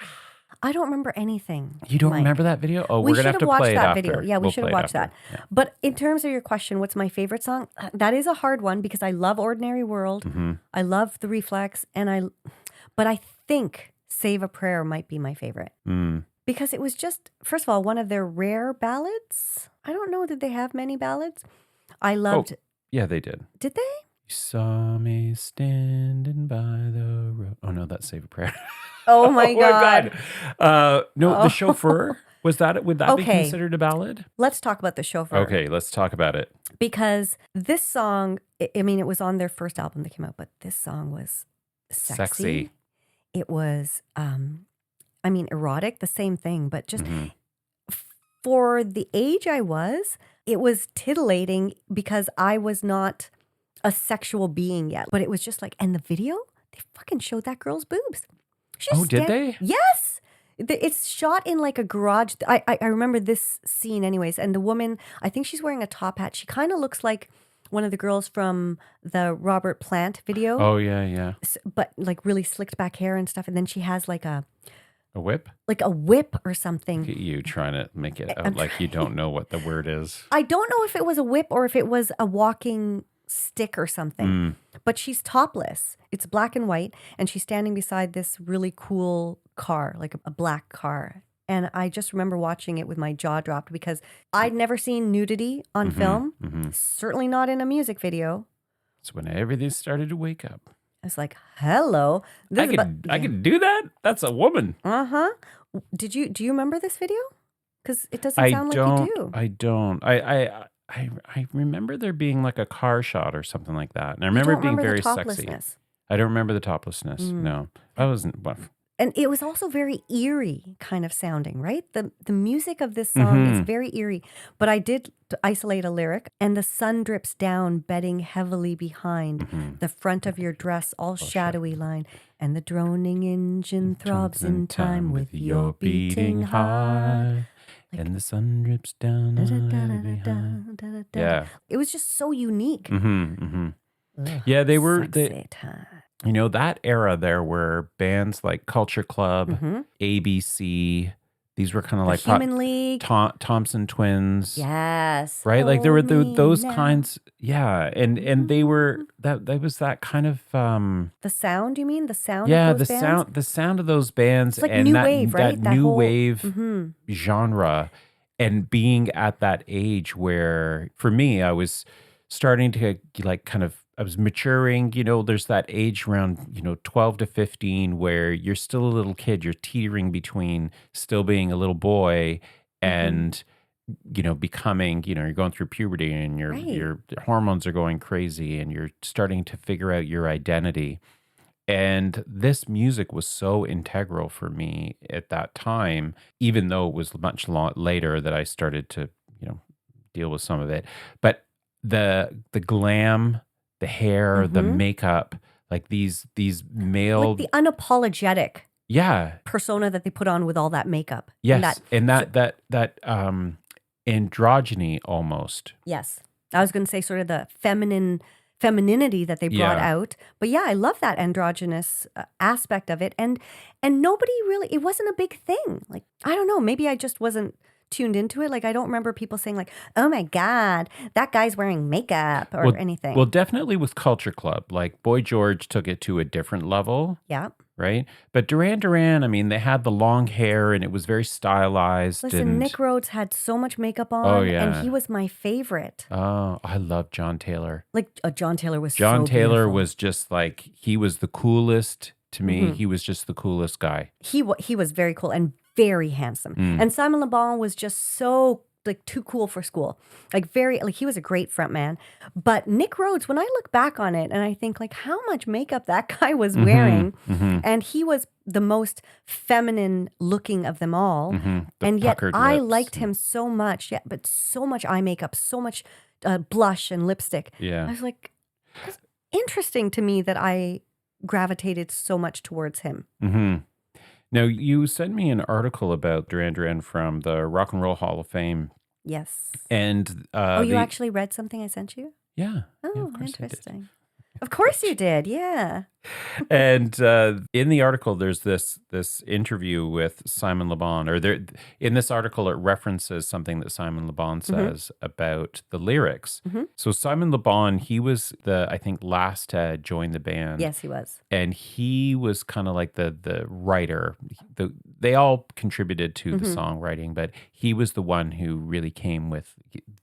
I don't remember anything. you don't Mike. remember that video? Oh, We we're going to should have to watched play it that after. video. Yeah, we We'll should play have it watched after. that. Yeah. But in terms of your question, what's my favorite song? That is a hard one because I love Ordinary World. Mm-hmm. I love The Reflex, but I think Save a Prayer might be my favorite. Because it was just, first of all, one of their rare ballads. I don't know that they have many ballads. I loved. Yeah, they did. Did they? You saw me standing by the road. Oh no, that's Save a Prayer. Oh my God. No, The Chauffeur. Would that be Okay. considered a ballad? Let's talk about The Chauffeur. Okay, let's talk about it. Because this song, I mean, it was on their first album that came out, but this song was sexy. It was, erotic, the same thing, but just for the age I was, it was titillating because I was not a sexual being yet. But it was just like, and the video, they fucking showed that girl's boobs. Did they? Yes. It's shot in like a garage. I remember this scene anyways. And the woman, I think she's wearing a top hat. She kind of looks like one of the girls from the Robert Plant video. Oh, yeah. But like really slicked back hair and stuff. And then she has like a whip? like a whip or something. Look at you trying to make it out like you don't know what the word is. I don't know if it was a whip or if it was a walking stick or something. But she's topless. It's black and white. And she's standing beside this really cool car, like a black car. And I just remember watching it with my jaw dropped because I'd never seen nudity on film. Certainly not in a music video. It's when everything started to wake up. I was like, hello. I could do that? That's a woman. Uh-huh. Do you remember this video? Because it doesn't sound like you do. I don't. I remember there being like a car shot or something like that. And I remember it being very sexy. I don't remember the toplessness. No. I wasn't. Well, and it was also very eerie kind of sounding, right? The music of this song is very eerie. But I did isolate a lyric. And the sun drips down, bedding heavily behind the front of your dress, all shadowy line. And the droning engine throbs in time with your beating heart. And the sun drips down behind. Yeah. It was just so unique. Yeah, they were. Sexy time. You know, that era there were bands like Culture Club, ABC. These were kind of like Human League. Thompson Twins. Yes. Right? Like there were Hold me those now. kinds. Yeah. And they were, that was that kind of. The sound, you mean? The sound Yeah, of those bands? the sound of those bands. It's like and new that, wave, right? That new whole- wave genre. And being at that age where, for me, I was starting to like kind of, I was maturing, you know, there's that age around, 12 to 15 where you're still a little kid. You're teetering between still being a little boy and, becoming, you're going through puberty and your hormones are going crazy and you're starting to figure out your identity. And this music was so integral for me at that time, even though it was much later that I started to, deal with some of it. But the glam, the hair, the makeup, like these male, Like the unapologetic yeah, persona that they put on with all that makeup. yes, and that androgyny almost. Yes. I was going to say sort of the femininity that they brought Yeah. out. But yeah, I love that androgynous aspect of it. And nobody really, it wasn't a big thing. Like, I don't know, maybe I just wasn't tuned into it. Like, I don't remember people saying like, oh my God, that guy's wearing makeup or anything. Well, definitely with Culture Club, like Boy George took it to a different level. Yeah. Right. But Duran, I mean, they had the long hair and it was very stylized. Listen, Nick Rhodes had so much makeup on, Oh, yeah. and he was my favorite. Oh, I love John Taylor. Like, John Taylor was John so Taylor beautiful. was just like, he was the coolest to me. He was just the coolest guy. He was very cool and very handsome. And Simon Le Bon was just so like too cool for school. Like he was a great front man. But Nick Rhodes, when I look back on it and I think like how much makeup that guy was wearing, and he was the most feminine looking of them all. And yet I liked him so much. Yeah, but so much eye makeup, so much blush and lipstick. Yeah. I was like, it's interesting to me that I gravitated so much towards him. Now, you sent me an article about Duran from the Rock and Roll Hall of Fame. Yes. And you actually read something I sent you? Yeah. Oh, of course I did. interesting. Of course you did. Yeah. And in the article, there's this interview with Simon Le Bon, or in this article, it references something that Simon Le Bon says about the lyrics. So Simon Le Bon, he was I think last to join the band. Yes, he was. And he was kind of like the writer. They all contributed to the songwriting, but he was the one who really came with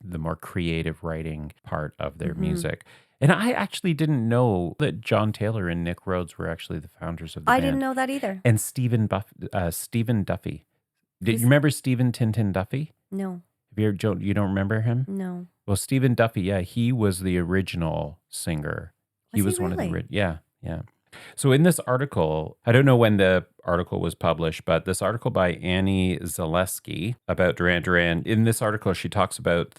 the more creative writing part of their music. And I actually didn't know that John Taylor and Nick Rhodes were actually the founders of the band. I didn't know that either. And Stephen Duffy. You remember Stephen Tintin Duffy? No. You don't remember him? No. Well, Stephen Duffy, yeah, he was the original singer. He was one of the really? yeah. So in this article, I don't know when the article was published, but this article by Annie Zaleski about Duran, in this article, she talks about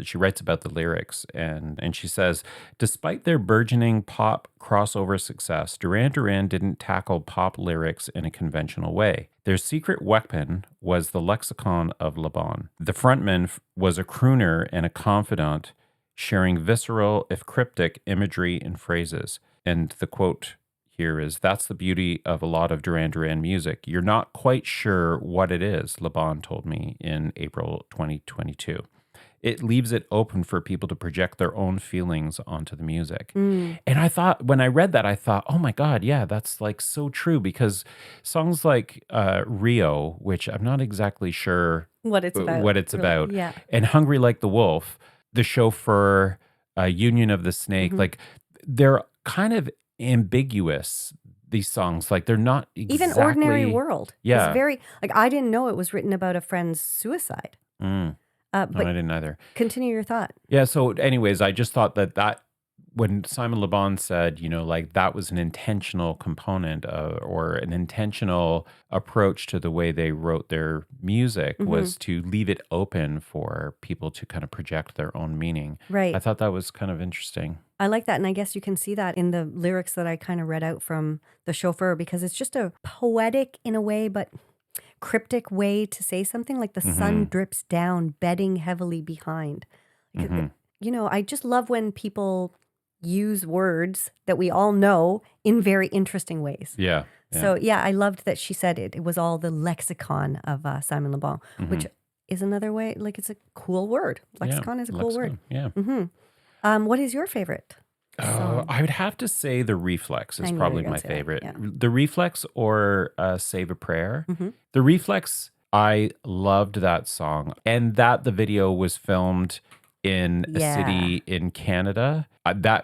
she writes about the lyrics and she says, despite their burgeoning pop crossover success, Duran didn't tackle pop lyrics in a conventional way. Their secret weapon was the lexicon of Le Bon. The frontman was a crooner and a confidant, sharing visceral, if cryptic, imagery and phrases. And the quote here is, that's the beauty of a lot of Duran music. You're not quite sure what it is, Le Bon told me in April 2022. It leaves it open for people to project their own feelings onto the music. And I thought, when I read that, I thought, oh my God, yeah, that's like so true, because songs like Rio, which I'm not exactly sure What it's about. really, Yeah. and Hungry Like the Wolf, The Chauffeur, Union of the Snake, like they're kind of ambiguous, these songs. Like they're not exactly... Even Ordinary World. Yeah. It's very, like, I didn't know it was written about a friend's suicide. No, I didn't either. Continue your thought. Yeah, so anyways, I just thought that when Simon Le Bon said, like that was an intentional component or an intentional approach to the way they wrote their music was to leave it open for people to kind of project their own meaning. Right. I thought that was kind of interesting. I like that. And I guess you can see that in the lyrics that I kind of read out from The Chauffeur, because it's just a poetic in a way, but cryptic way to say something, like the sun drips down, bedding heavily behind. I just love when people use words that we all know in very interesting ways. Yeah. So, yeah, I loved that she said it was all the lexicon of Simon Le Bon, which is another way, like it's a cool word. Lexicon is a cool word. Yeah. What is your favorite song? I would have to say The Reflex is I knew you probably were gonna my say that, favorite. yeah. The Reflex or Save a Prayer. The Reflex, I loved that song, and that the video was filmed in a city in Canada. There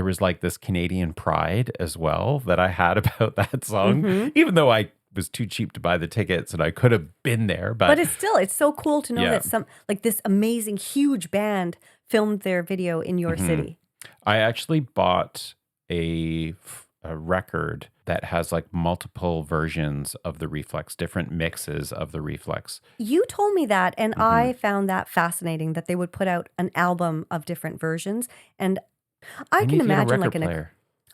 was like this Canadian pride as well that I had about that song, even though I was too cheap to buy the tickets and I could have been there. But it's so cool to know that this amazing, huge band filmed their video in your city. I actually bought a record that has like multiple versions of the Reflex, different mixes of the Reflex. You told me that, and I found that fascinating that they would put out an album of different versions. And I can imagine like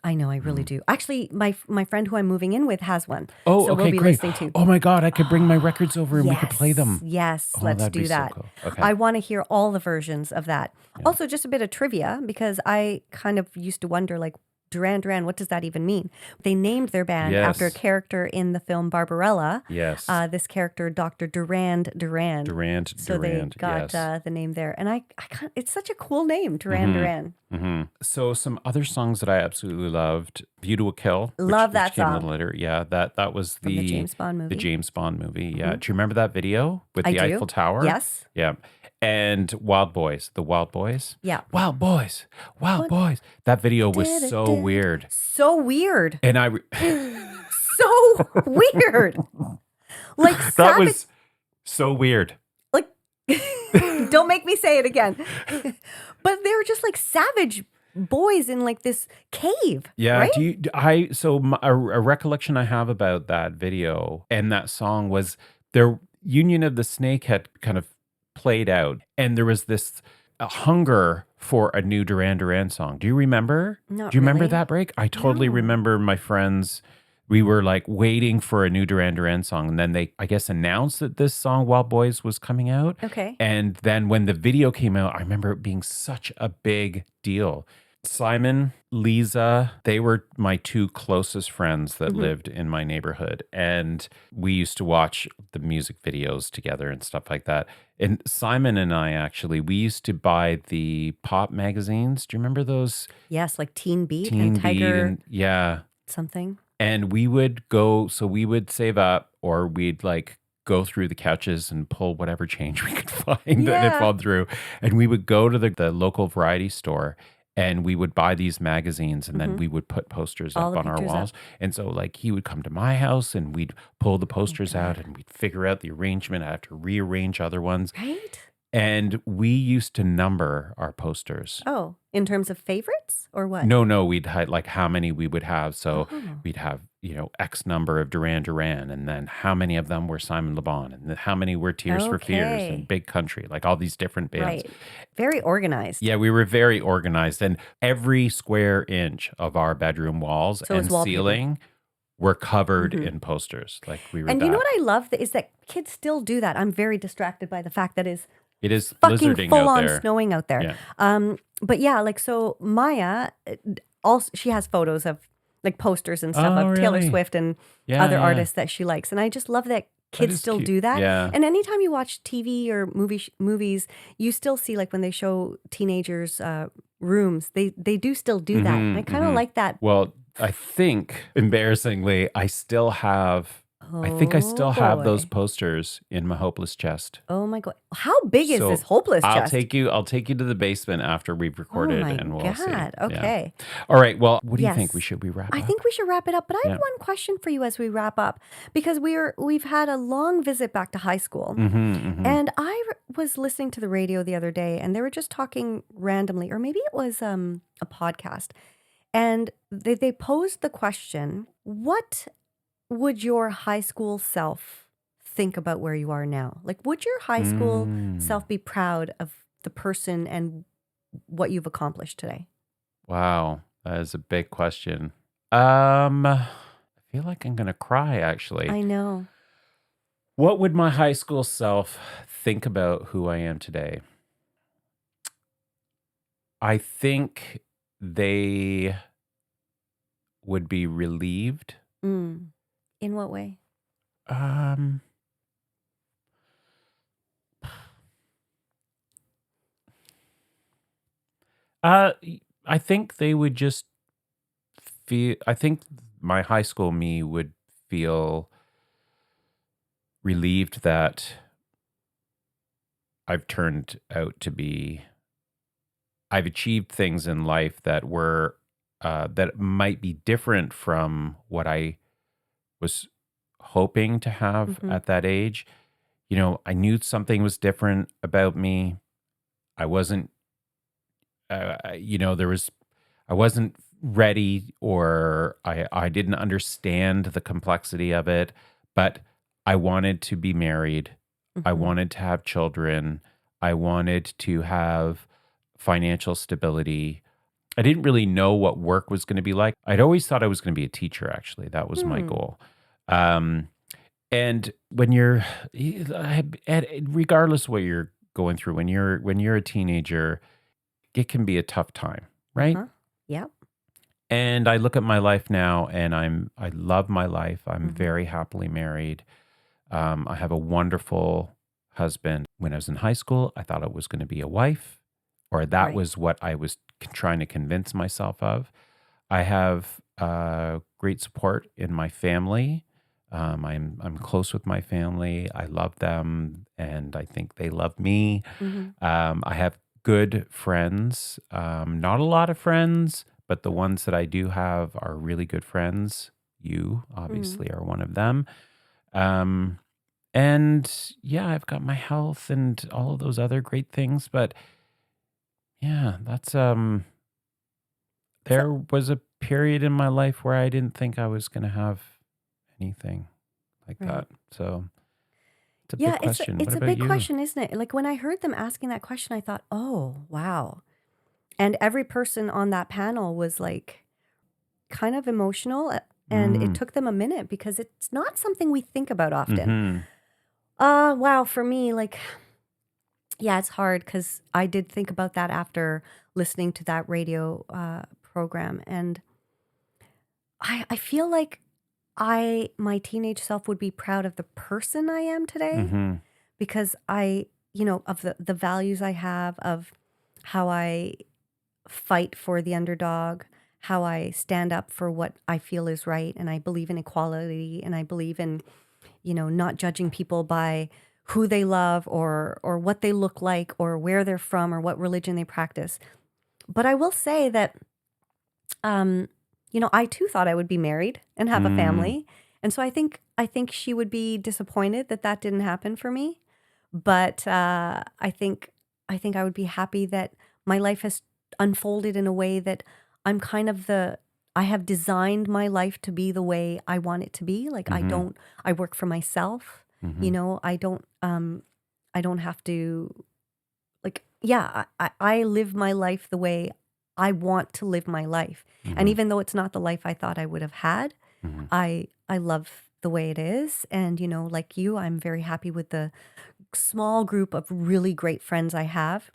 I know, I really do. Actually, my friend who I'm moving in with has one. Oh, So okay, we'll be great. listening to. Oh my God, I could bring my records over and we could play them. Yes, Oh, let's that'd be do so that. cool. Okay. I want to hear all the versions of that. Yeah. Also, just a bit of trivia, because I kind of used to wonder, like, Duran Duran, what does that even mean? They named their band after a Yes. character in the film Barbarella. Yes. This character, Dr. Durand. So they got yes. the name there. And I can't, it's such a cool name, Duran Duran. So some other songs that I absolutely loved, View to a Kill, Love that which came a song. little later. Yeah, that was From the James Bond movie. The James Bond movie. Yeah. Do you remember that video with I the do. Eiffel Tower? Yes. Yeah. And Wild Boys, the Wild Boys. Yeah. Wild Boys. Boys. That video was so weird. So weird. And I So weird. Like that savage. was so weird. Like, don't make me say it again. But they were just like savage boys in like this cave. Yeah. Right? A recollection I have about that video and that song was their Union of the Snake had kind of played out, and there was this hunger for a new Duran Duran song. Do you remember? Not Do you remember really. that break? I totally remember my friends. We were like waiting for a new Duran Duran song, and then they, I guess, announced that this song Wild Boys was coming out. Okay. And then when the video came out, I remember it being such a big deal. Simon, Lisa, they were my two closest friends that lived in my neighborhood. And we used to watch the music videos together and stuff like that. And Simon and I we used to buy the pop magazines. Do you remember those? Yes, like Teen Beat Teen and Beat Tiger yeah. something. And we would we would save up, or we'd like go through the couches and pull whatever change we could find that had fallen through. And we would go to the local variety store, and we would buy these magazines, and then we would put posters All up the on our pictures walls. up. And so like he would come to my house and we'd pull the posters out and we'd figure out the arrangement. I have to rearrange other ones. Right? And we used to number our posters. Oh, in terms of favorites or what? No, we'd had like how many we would have. So Oh. we'd have, X number of Duran Duran, and then how many of them were Simon Le Bon, and then how many were Tears for Fears Okay. and Big Country, like all these different bands. Right. Very organized. Yeah, we were very organized, and every square inch of our bedroom walls So and it's wallpaper. ceiling were covered in posters. Like we were And that. you know what I love is that kids still do that. I'm very distracted by the fact that it's It is fucking blizzarding full out on there. snowing out there. Yeah. But yeah, like so Maya also she has photos of like posters and stuff Oh, of Taylor really? Swift and Yeah, other yeah. artists that she likes. And I just love that kids is still cute. do that. Yeah. And anytime you watch TV or movies, you still see like when they show teenagers rooms, they do still do that. And I kind of like that. Well, I think embarrassingly, I still have those boy. posters in my hopeless chest. Oh my God. How big is So this hopeless I'll chest? take you to the basement after we've recorded, oh my and we'll see. God. Yeah. Okay. All right. Well, what do you think? Yes. Should we wrap I up? think we should wrap it up, but I have Yeah. one question for you as we wrap up, because we've had a long visit back to high school. And I was listening to the radio the other day, and they were just talking randomly, or maybe it was a podcast, and they posed the question, what would your high school self think about where you are now? Like, would your high school self be proud of the person and what you've accomplished today? Wow, that is a big question. I feel like I'm gonna cry, actually. I know. What would my high school self think about who I am today? I think they would be relieved. In what way? Um, I think they would just I think my high school me would feel relieved that I've turned out to be, I've achieved things in life that were, that might be different from what I was hoping to have at that age. I knew something was different about me. I wasn't, I wasn't ready, or I didn't understand the complexity of it, but I wanted to be married. I wanted to have children. I wanted to have financial stability. I didn't really know what work was going to be like. I'd always thought I was going to be a teacher, actually. That was my goal. And when you're, regardless of what you're going through, when you're a teenager, it can be a tough time, right? Yep. And I look at my life now, and I love my life. I'm very happily married. I have a wonderful husband. When I was in high school, I thought I was going to be a wife, or that was what I was trying to convince myself of. I have great support in my family. I'm close with my family. I love them, and I think they love me. I have good friends. Not a lot of friends, but the ones that I do have are really good friends. You obviously are one of them. And yeah, I've got my health and all of those other great things. But yeah, that's there was a period in my life where I didn't think I was going to have anything like that. So it's a big question. It's What a about big you? question, isn't it? Like when I heard them asking that question, I thought, oh, wow. And every person on that panel was like kind of emotional, and it took them a minute because it's not something we think about often. Wow, for me, like, yeah, it's hard because I did think about that after listening to that radio program. And I feel like my teenage self would be proud of the person I am today because of the values I have, of how I fight for the underdog, how I stand up for what I feel is right. And I believe in equality, and I believe in, not judging people by who they love or what they look like or where they're from or what religion they practice. But I will say that, I too thought I would be married and have a family. And so I think she would be disappointed that didn't happen for me. But I think I would be happy that my life has unfolded in a way that I'm kind of I have designed my life to be the way I want it to be. Like I work for myself, I don't have to, like, yeah, I live my life the way I want to live my life. And even though it's not the life I thought I would have had, I love the way it is. And, like you, I'm very happy with the small group of really great friends I have.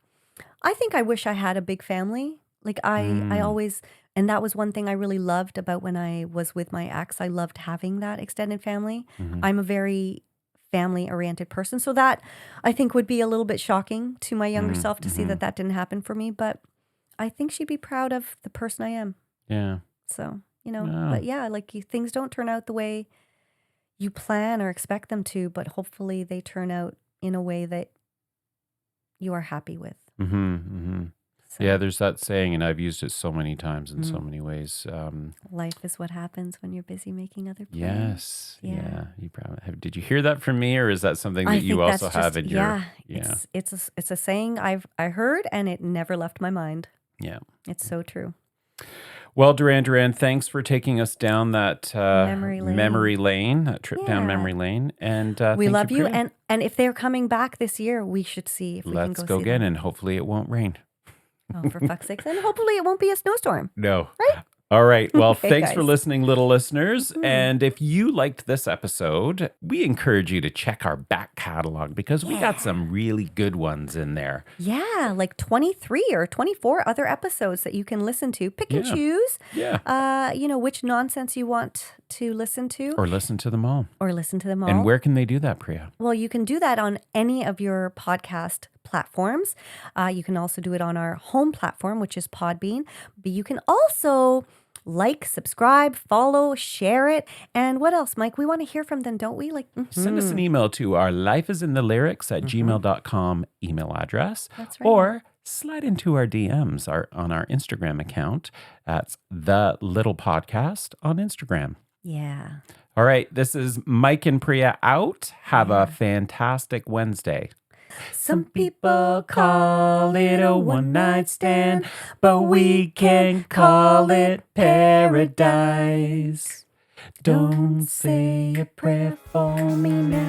I think I wish I had a big family. Like I always, and that was one thing I really loved about when I was with my ex. I loved having that extended family. I'm a very family-oriented person. So that, I think, would be a little bit shocking to my younger self to see that didn't happen for me. But I think she'd be proud of the person I am. Yeah. So, Wow. but yeah, like things don't turn out the way you plan or expect them to, but hopefully they turn out in a way that you are happy with. So, Yeah, there's that saying, and I've used it so many times in so many ways. life is what happens when you're busy making other plans. Yes. Yeah. Yeah. You probably did you hear that from me, or is that something I that you think also that's have just, in your? yeah. It's a saying I heard, and it never left my mind. Yeah. It's so true. Well, Duran, thanks for taking us down that Memory lane. that trip down Yeah. memory lane. And We thank love you, Priya. and if they're coming back this year, we should see if we can Let's go go see again, them. and hopefully it won't rain. Oh, for fuck's sake! And hopefully it won't be a snowstorm. No. Right? All right. Well, Okay, thanks for guys. listening, little listeners. And if you liked this episode, we encourage you to check our back catalog because we got some really good ones in there. Yeah, like 23 or 24 other episodes that you can listen to. Pick and Yeah. choose. Yeah. Which nonsense you want to listen to, Or listen to them all. or listen to them all. And where can they do that, Priya? Well, you can do that on any of your podcast platforms. You can also do it on our home platform, which is Podbean. But you can also like, subscribe, follow, share it. And what else, Mike? We want to hear from them, don't we? Like, Send us an email to our lifeisinthelyrics@gmail.com email address. That's right. Or slide into our DMs on our Instagram account. That's The Little Podcast on Instagram. Yeah. All right, this is Mike and Priya out. Have a fantastic Wednesday. Some people call it a one-night stand, but we can call it paradise. Don't say a prayer for me now.